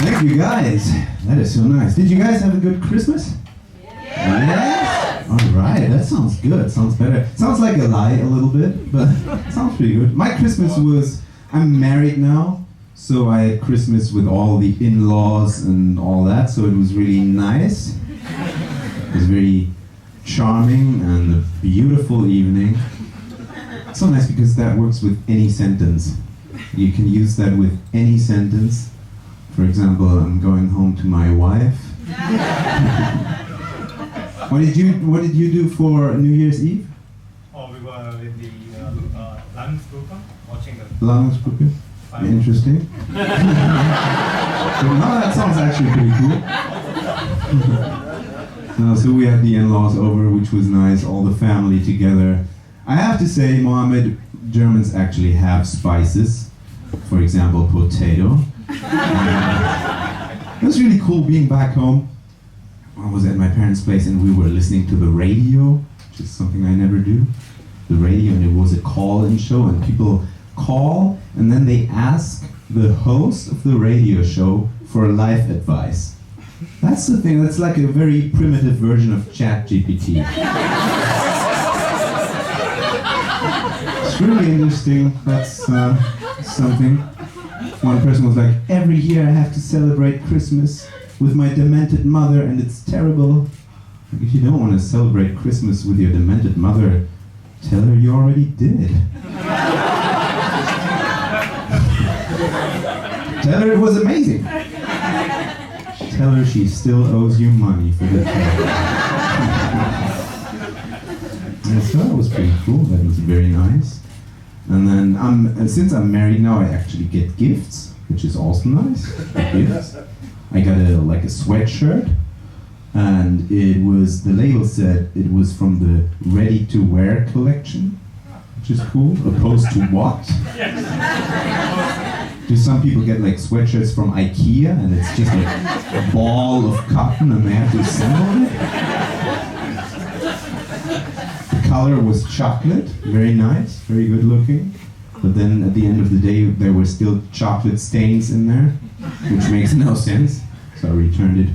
Thank you guys. That is so nice. Did you guys have a good Christmas? Yes. All right, that sounds good. Sounds better. Sounds like a lie a little bit, but sounds pretty good. My Christmas was, I'm married now, so I had Christmas with all the in-laws and all that, so it was really nice. It was very charming and a beautiful evening. So nice because that works with any sentence. You can use that with any sentence. For example, I'm going home to my wife. What did you do for New Year's Eve? Oh, we were in the Landungsbrücke watching the Landungsbrücke? Interesting. No, that sounds actually pretty cool. So we had the in-laws over, which was nice, all the family together. I have to say, Mohammed, Germans actually have spices. For example, potato. It was really cool being back home. I was at my parents' place and we were listening to the radio, which is something I never do. The radio, and it was a call-in show, and people call and then they ask the host of the radio show for life advice. That's the thing, that's like a very primitive version of ChatGPT. It's really interesting, that's something. One person was like, every year I have to celebrate Christmas with my demented mother and it's terrible. Like, if you don't want to celebrate Christmas with your demented mother, tell her you already did. Tell her it was amazing. Tell her she still owes you money for the trip. And so that was pretty cool, that was very nice. And then, since I'm married now, I actually get gifts, which is also nice. Gifts. I got a sweatshirt, and the label said it was from the ready-to-wear collection, which is cool, opposed to what? Do some people get like sweatshirts from IKEA, and it's just like a ball of cotton, and they have to assemble it? The color was chocolate, very nice, very good looking. But then at the end of the day, there were still chocolate stains in there, which makes no sense. So I returned it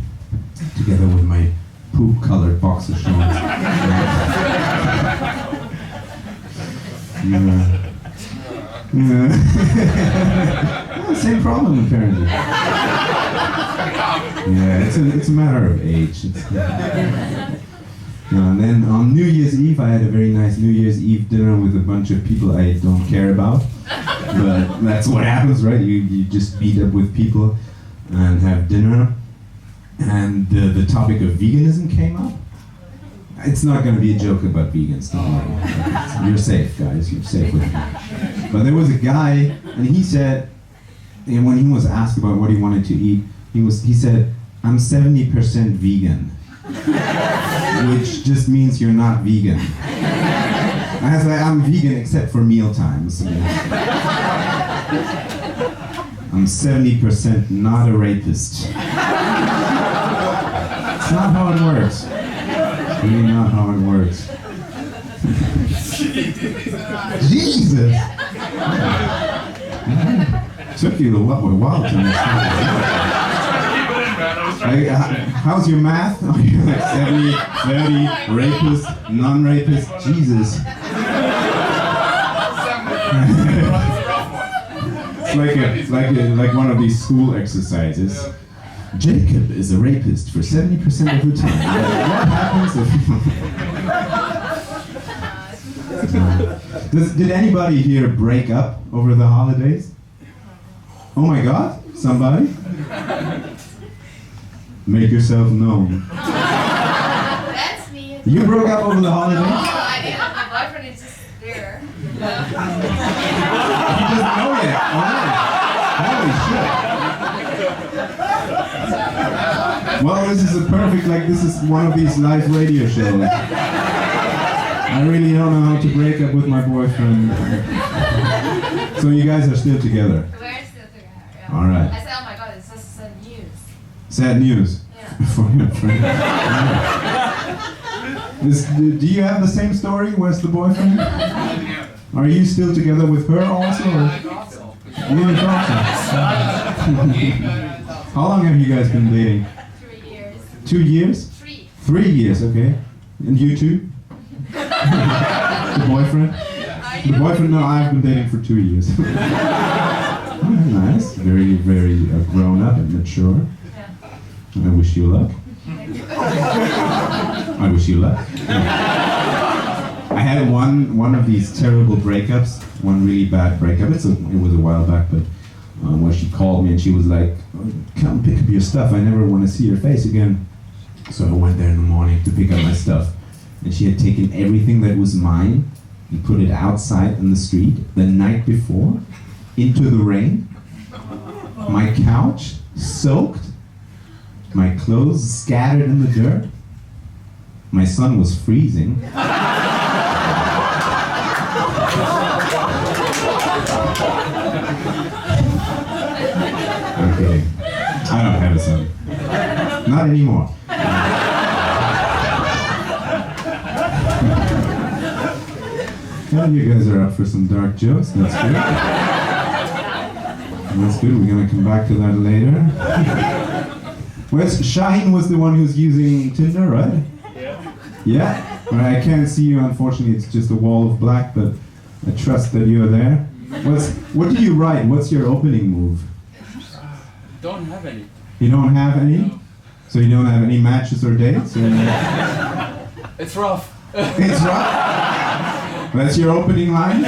together with my poop-colored boxer shorts. Same problem apparently. Yeah, it's a matter of age. And then on New Year's Eve, I had a very nice New Year's Eve dinner with a bunch of people I don't care about. But that's what happens, right? You just meet up with people and have dinner. And the topic of veganism came up. It's not going to be a joke about vegans, don't worry. You're safe, guys. You're safe with me. But there was a guy, and he said, and when he was asked about what he wanted to eat, he said, I'm 70% vegan. Which just means you're not vegan. I was like, I'm vegan except for meal times. I'm 70% not a rapist. It's not how it works. It's really not how it works. Jesus! Took you a while to understand. How's your math? Are you like 70, 30, rapist, non-rapist? Jesus. It's like one of these school exercises. Jacob is a rapist for 70% of the time. What happens if... Did anybody here break up over the holidays? Oh my God, somebody? Make yourself known. That's me. You broke up over the holidays? No, I didn't. My boyfriend is just there. He doesn't know yet. Holy shit. Well, this is this is one of these live radio shows. I really don't know how to break up with my boyfriend. So you guys are still together? We're still together, yeah. All right. I said, oh my God, it's just sad news. Sad news. Yeah. For your friend. Do you have the same story? Where's the boyfriend? Are you still together with her also? Or? You and How long have you guys been dating? 3 years. 2 years? 3. 3 years, okay. And you too? The boyfriend? Are The you? boyfriend? No, I've been dating for 2 years. Oh, nice. Very, very grown up and mature. Yeah. I wish you luck. Thank you. I wish you luck. I had one of these terrible breakups, one really bad breakup. It was a while back, but where she called me and she was like, "Come pick up your stuff. I never want to see your face again." So I went there in the morning to pick up my stuff, and she had taken everything that was mine and put it outside in the street the night before, into the rain. My couch soaked, my clothes scattered in the dirt. My son was freezing. Okay, I don't have a son. Not anymore. Well, you guys are up for some dark jokes. That's good. That's good. We're gonna come back to that later. Shaheen was the one who's using Tinder, right? Yeah. Yeah? Right, I can't see you, unfortunately, it's just a wall of black, but I trust that you're there. What do you write? What's your opening move? Don't have any. You don't have any? No. So you don't have any matches or dates? Or It's rough. it's rough? That's your opening line?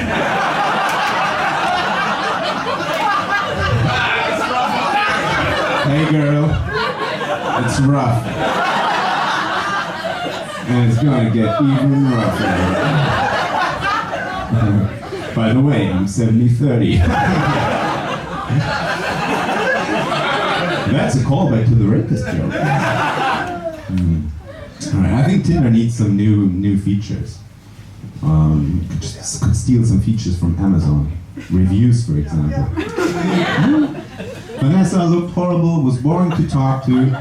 Hey girl, it's rough. And it's gonna get even rougher. By the way, I'm 70-30. That's a callback to the rapist joke. Alright, I think Tinder needs some new features. Could steal some features from Amazon. Reviews, for example. Vanessa looked horrible, was boring to talk to,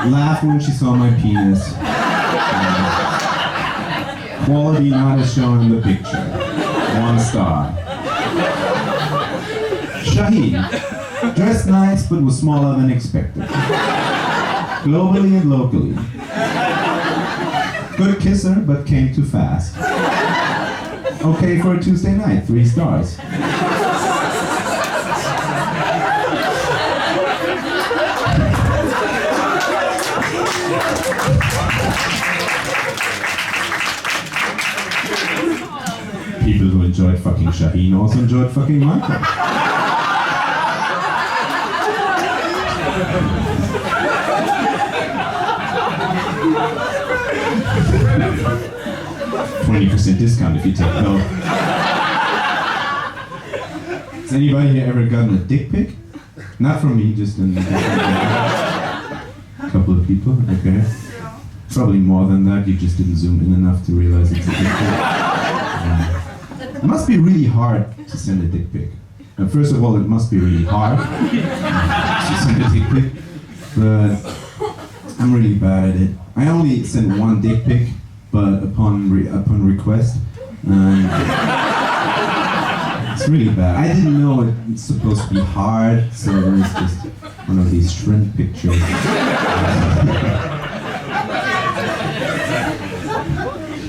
laughed when she saw my penis. Quality not as shown in the picture. 1 star. Shaheen, dressed nice but was smaller than expected. Globally and locally. Good kisser but came too fast. Okay for a Tuesday night, 3 stars. People who enjoyed fucking Shaheen also enjoyed fucking Michael. $20% discount if you take both. Has anybody here ever gotten a dick pic? Not from me, just a couple of people, okay. Probably more than that, you just didn't zoom in enough to realize it's a dick pic. It must be really hard to send a dick pic. First of all, it must be really hard to send a dick pic, but I'm really bad at it. I only sent 1 dick pic, but upon request, it's really bad. I didn't know it's supposed to be hard, so it was just one of these shrimp pictures.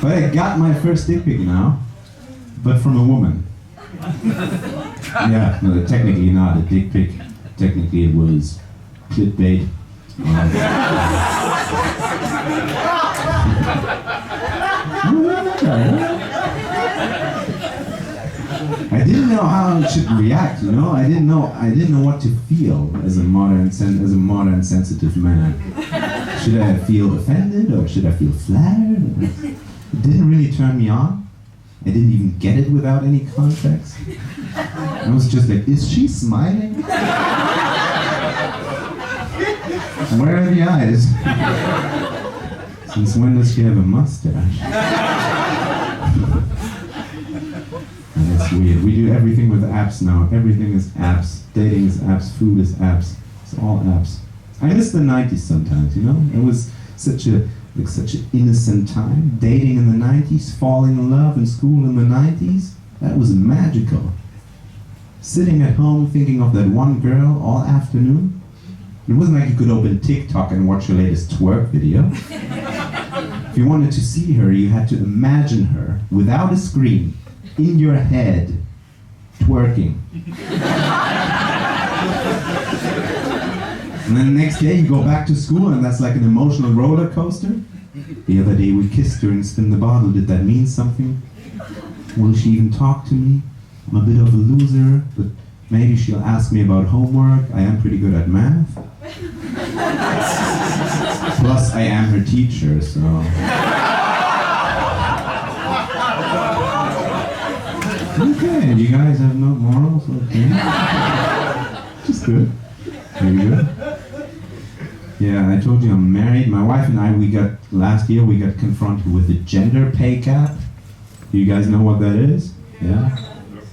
But I got my first dick pic now, but from a woman. Yeah, no, technically not a dick pic. Technically it was clickbait. I didn't know how I should react, you know. I didn't know what to feel as a modern sensitive man. Should I feel offended or should I feel flattered? It didn't really turn me on. I didn't even get it without any context. I was just like, is she smiling? Where are the eyes? Since when does she have a mustache? And it's weird. We do everything with apps now. Everything is apps. Dating is apps. Food is apps. It's all apps. I miss the 90s sometimes, you know? It was such an innocent time. Dating in the 90s, falling in love in school in the 90s. That was magical. Sitting at home thinking of that one girl all afternoon. It wasn't like you could open TikTok and watch her latest twerk video. If you wanted to see her, you had to imagine her without a screen in your head twerking. And then the next day you go back to school and that's like an emotional roller coaster. The other day we kissed her and spin the bottle. Did that mean something? Will she even talk to me? I'm a bit of a loser, but maybe she'll ask me about homework. I am pretty good at math. Plus, I am her teacher, so... Okay, you guys have no morals? Okay. Just good. Very good. Yeah, I told you I'm married. My wife and I, last year we got confronted with the gender pay gap. Do you guys know what that is? Yeah?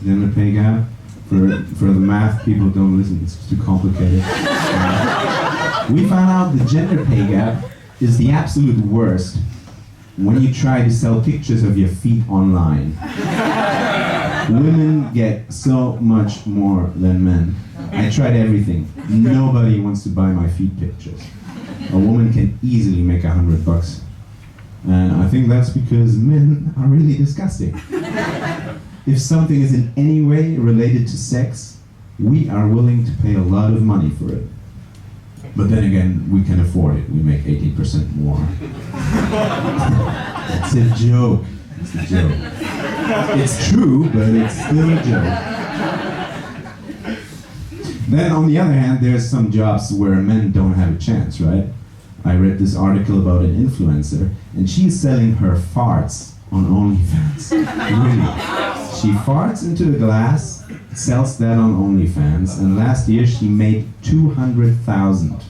Gender pay gap? For the math people, don't listen, it's too complicated. We found out the gender pay gap is the absolute worst when you try to sell pictures of your feet online. Women get so much more than men. I tried everything. Nobody wants to buy my feet pictures. A woman can easily make $100. And I think that's because men are really disgusting. If something is in any way related to sex, we are willing to pay a lot of money for it. But then again, we can afford it. We make 18% more. It's a joke. It's a joke. It's true, but it's still a joke. Then on the other hand, there's some jobs where men don't have a chance, right? I read this article about an influencer, and she's selling her farts on OnlyFans. Really. She farts into a glass, sells that on OnlyFans, and last year she made $200,000.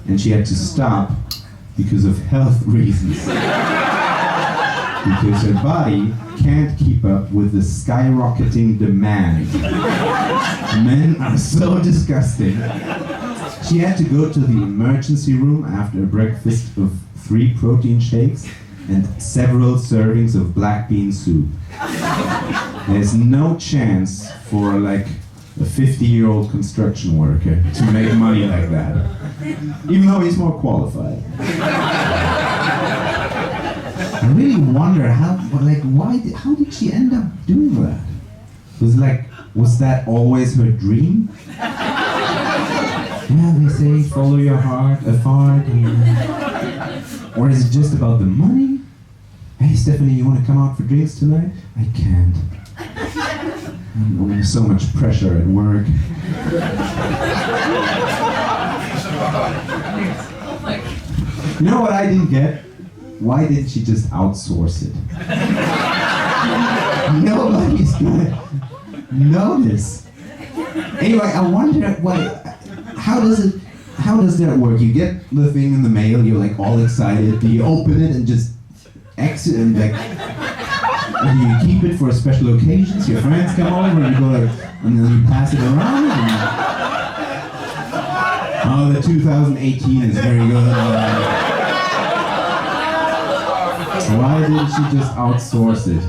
And she had to stop because of health reasons. Because her body can't keep up with the skyrocketing demand. Men are so disgusting. She had to go to the emergency room after a breakfast of 3 protein shakes and several servings of black bean soup. There's no chance for like a 50-year-old construction worker to make money like that, even though he's more qualified. I really wonder how did she end up doing that? Was that always her dream? Yeah, they say follow your heart, a fart, or is it just about the money? Hey Stephanie, you want to come out for drinks tonight? I can't. I'm under so much pressure at work. You know what I didn't get? Why didn't she just outsource it? Nobody's gonna notice. Anyway, I wonder how does that work? You get the thing in the mail, you're like all excited, do you open it and just exit and like, or do you keep it for special occasions? Your friends come over and you go like, and then you pass it around and, oh, the 2018 is very good. Why didn't she just outsource it?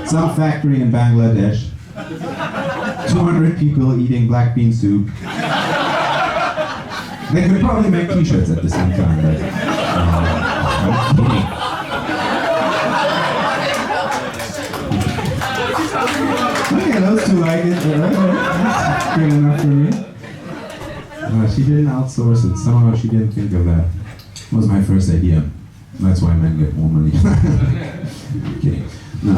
Some factory in Bangladesh, 200 people eating black bean soup. They could probably make t-shirts at the same time, but I'm kidding. Okay, those two like it. That's good enough for me. She didn't outsource it. Somehow she didn't think of that. That was my first idea. That's why men get more money. I'm kidding. No.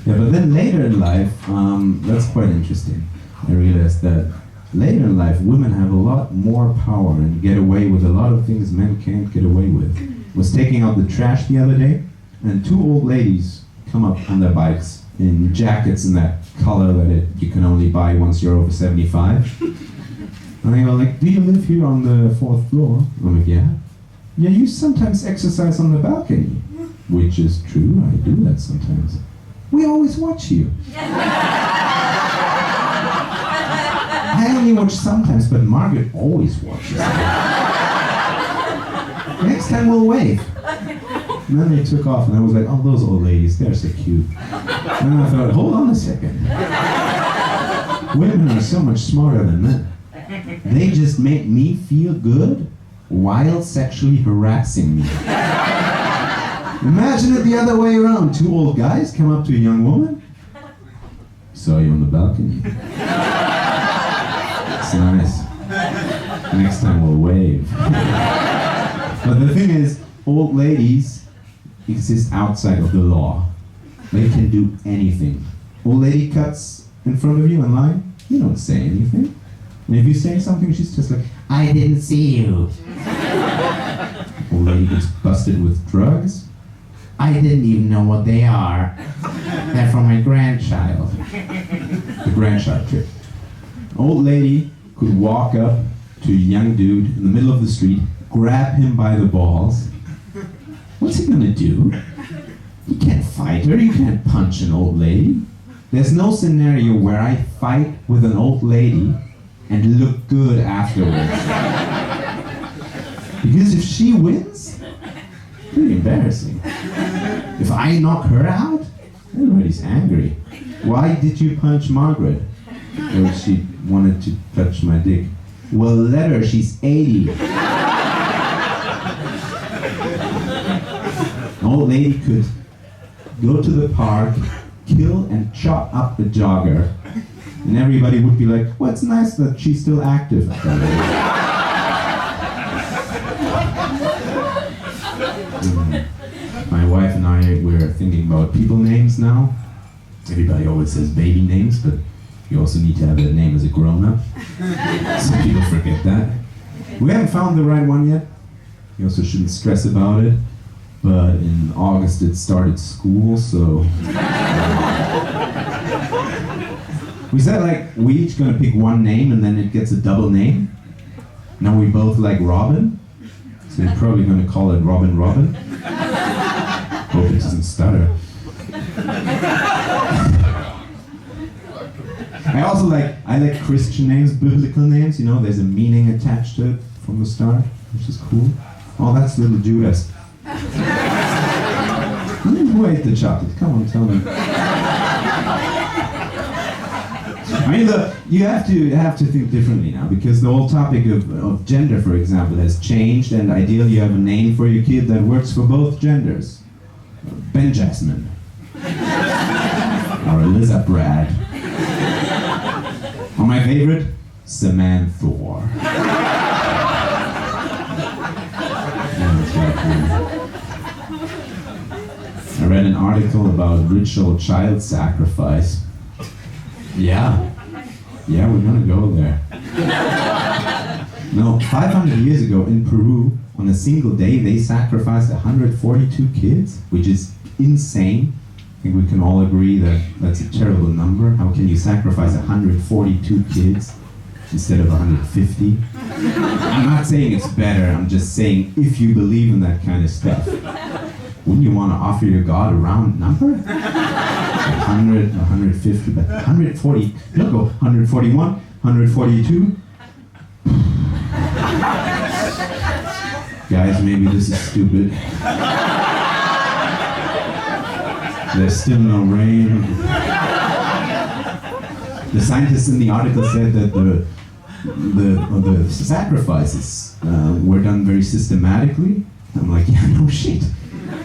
Yeah, but then later in life, that's quite interesting. I realized that later in life, women have a lot more power and get away with a lot of things men can't get away with. I was taking out the trash the other day, and 2 old ladies come up on their bikes in jackets in that color that you can only buy once you're over 75. And they were like, do you live here on the 4th floor? I'm like, yeah. Yeah, you sometimes exercise on the balcony. Which is true, I do that sometimes. We always watch you. I only watch sometimes, but Margaret always watches. Next time we'll wave. And then they took off and I was like, oh, those old ladies, they're so cute. And then I thought, hold on a second. Women are so much smarter than men. They just make me feel good while sexually harassing me. Imagine it the other way around. Two old guys come up to a young woman. Saw you on the balcony. It's nice. Next time we'll wave. But the thing is, old ladies exist outside of the law. They can do anything. Old lady cuts in front of you in line, you don't say anything. And if you say something, she's just like, I didn't see you. Old lady gets busted with drugs. I didn't even know what they are. They're for my grandchild. The grandchild trip. Old lady could walk up to a young dude in the middle of the street, grab him by the balls. What's he gonna do? You can't fight her, you can't punch an old lady. There's no scenario where I fight with an old lady and look good afterwards. Because if she wins, pretty embarrassing. If I knock her out, everybody's angry. Why did you punch Margaret? Oh, she wanted to touch my dick. Well, let her, she's 80. An old lady could go to the park, kill and chop up a jogger, and everybody would be like, well, it's nice that she's still active. My wife and I, we're thinking about people names now. Everybody always says baby names, but you also need to have a name as a grown-up. Some people forget that. We haven't found the right one yet. You also shouldn't stress about it. But in August it started school, so... we said like, we each gonna pick one name and then it gets a double name. Now we both like Robin, so we're probably gonna call it Robin Robin. Hope it doesn't stutter. I like Christian names, biblical names, you know, there's a meaning attached to it from the start, which is cool. Oh, that's little Judas. Who ate the chocolate? Come on, tell me. I mean, look, you have to think differently now, because the whole topic of gender, for example, has changed, and ideally you have a name for your kid that works for both genders. Ben Jasmine. Or Eliza Brad. Or my favorite, Samantha. I read an article about ritual child sacrifice. Yeah, we're gonna go there. No, 500 years ago in Peru, on a single day, they sacrificed 142 kids, which is insane. I think we can all agree that that's a terrible number. How can you sacrifice 142 kids instead of 150? I'm not saying it's better, I'm just saying if you believe in that kind of stuff, wouldn't you want to offer your God a round number? 100, 150, but 140, look, 141, 142. Guys, maybe this is stupid. There's still no rain. The scientists in the article said that the sacrifices were done very systematically. I'm like, yeah, no shit.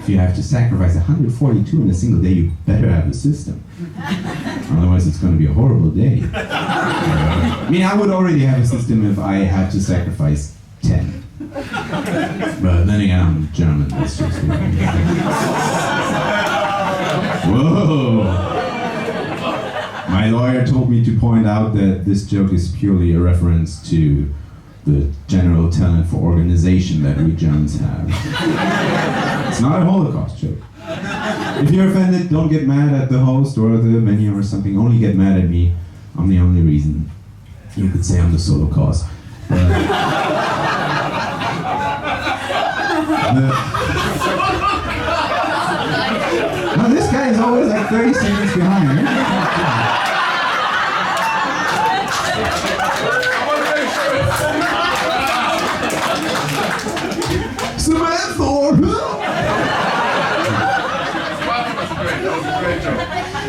If you have to sacrifice 142 in a single day, you better have a system. Otherwise, it's going to be a horrible day. I mean, I would already have a system if I had to sacrifice 10. But then again, I'm German. That's just whoa! My lawyer told me to point out that this joke is purely a reference to the general talent for organization that we Germans have. It's not a Holocaust joke. If you're offended, don't get mad at the host or the menu or something. Only get mad at me. I'm the only reason. You could say I'm the solo cause. No, this guy is always like 30 seconds behind. Samantha!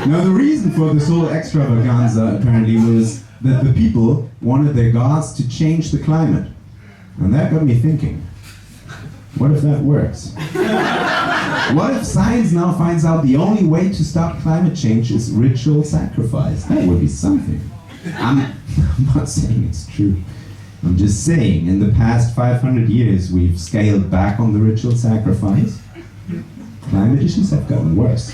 Now the reason for this whole extravaganza apparently was that the people wanted their gods to change the climate. And that got me thinking, what if that works? What if science now finds out the only way to stop climate change is ritual sacrifice? That would be something. I'm not saying it's true. I'm just saying, in the past 500 years, we've scaled back on the ritual sacrifice. Climate issues have gotten worse.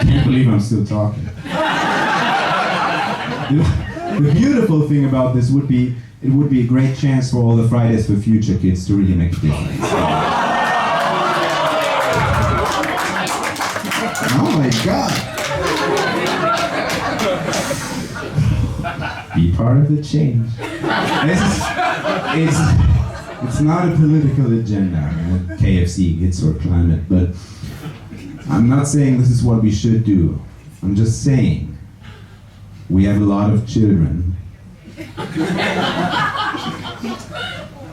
Can't believe I'm still talking. The beautiful thing about this would be, it would be a great chance for all the Fridays for Future kids to really make a difference. Oh my God! Be part of the change. It's not a political agenda, KFC, kids or climate, but I'm not saying this is what we should do. I'm just saying we have a lot of children,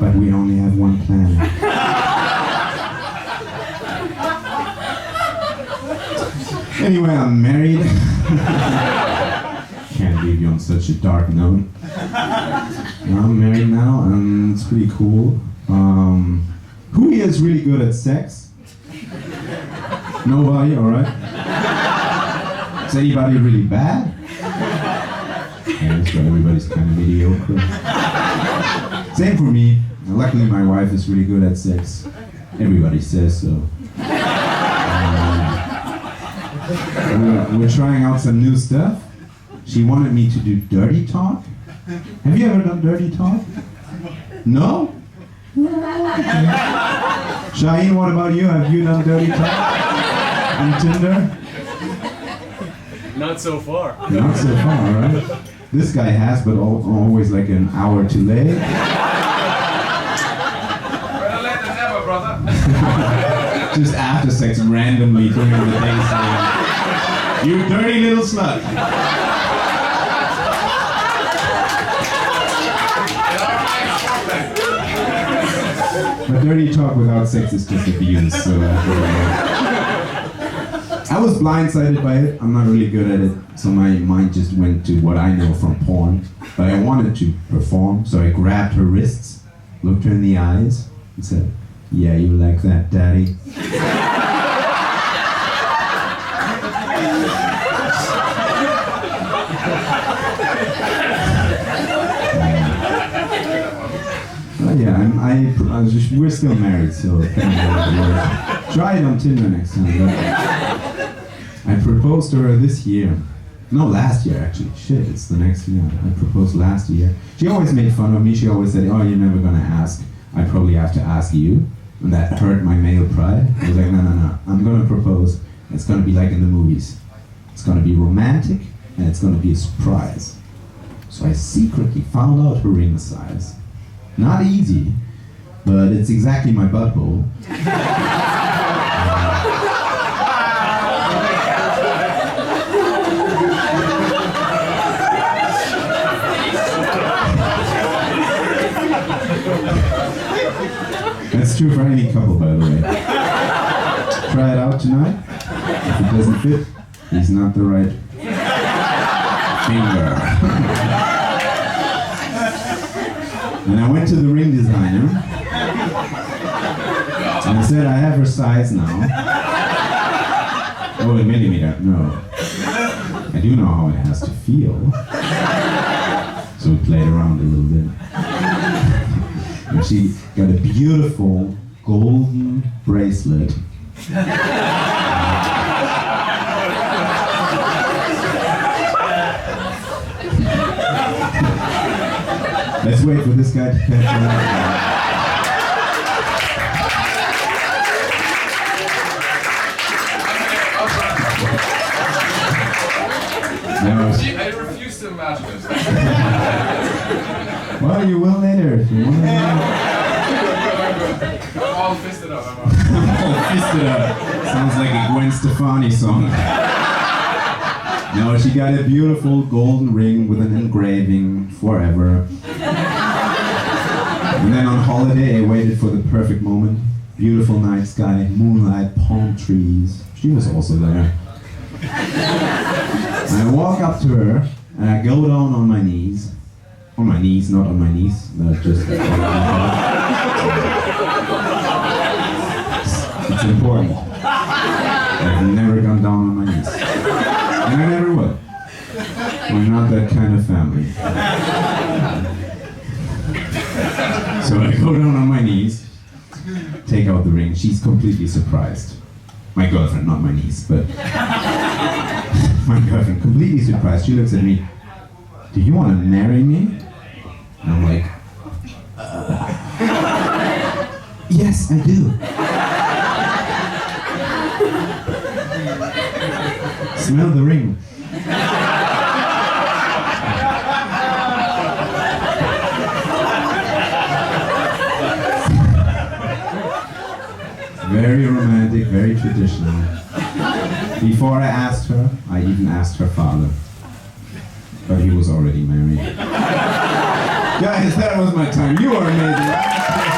but we only have one planet. Anyway, I'm married. Can't leave you on such a dark note. I'm married now, and it's pretty cool. Who here is really good at sex? Nobody, alright. Is anybody really bad? Yeah, so everybody's kind of mediocre. Same for me. Luckily, my wife is really good at sex. Everybody says so. We're trying out some new stuff. She wanted me to do dirty talk. Have you ever done dirty talk? No? Okay. Shaheen, what about you? Have you done dirty talk on Tinder? Not so far. Not so far, right? This guy has, but always like an hour too late. Better late than never, brother. Just after sex, randomly during the day saying, "You dirty little slut." But dirty talk without sex is just abuse, so I was blindsided by it. I'm not really good at it, so my mind just went to what I know from porn. But I wanted to perform, so I grabbed her wrists, looked her in the eyes, and said, "Yeah, you like that, daddy?" We're still married, so try it on Tinder next time. But I proposed to her this year. No, last year actually. Shit, it's the next year. I proposed last year. She always made fun of me. She always said, "Oh, you're never gonna ask. I probably have to ask you." And that hurt my male pride. I was like, no. I'm gonna propose. It's gonna be like in the movies. It's gonna be romantic, and it's gonna be a surprise. So I secretly found out her ring size. Not easy, but it's exactly my butthole. That's true for any couple, by the way. Try it out tonight. If it doesn't fit, he's not the right finger. And I went to the ring designer, and I said, "I have her size now." "Oh, a millimeter." "No. I do know how it has to feel." So we played around a little bit. And she got a beautiful golden bracelet. Let's wait for this guy to catch up. No. I refuse to imagine this. Well, you will later if you want. I'm all fisted up. All fisted up. Sounds like a Gwen Stefani song. No, she got a beautiful golden ring with an engraving forever. And then on holiday, I waited for the perfect moment. Beautiful night sky, moonlight, palm trees. She was also there. And I walk up to her and I go down on my knees. On my knees, not on my knees. Not just. It's important. I've never gone down on my knees. And I never will. We're not that kind of family. So I go down on my knees, take out the ring. She's completely surprised. My girlfriend, not my niece, but my girlfriend, completely surprised. She looks at me, do you want to marry me? And I'm like, yes, I do. Smell the ring. Very romantic, very traditional. Before I asked her, I even asked her father. But he was already married. Guys, that was my time. You are amazing.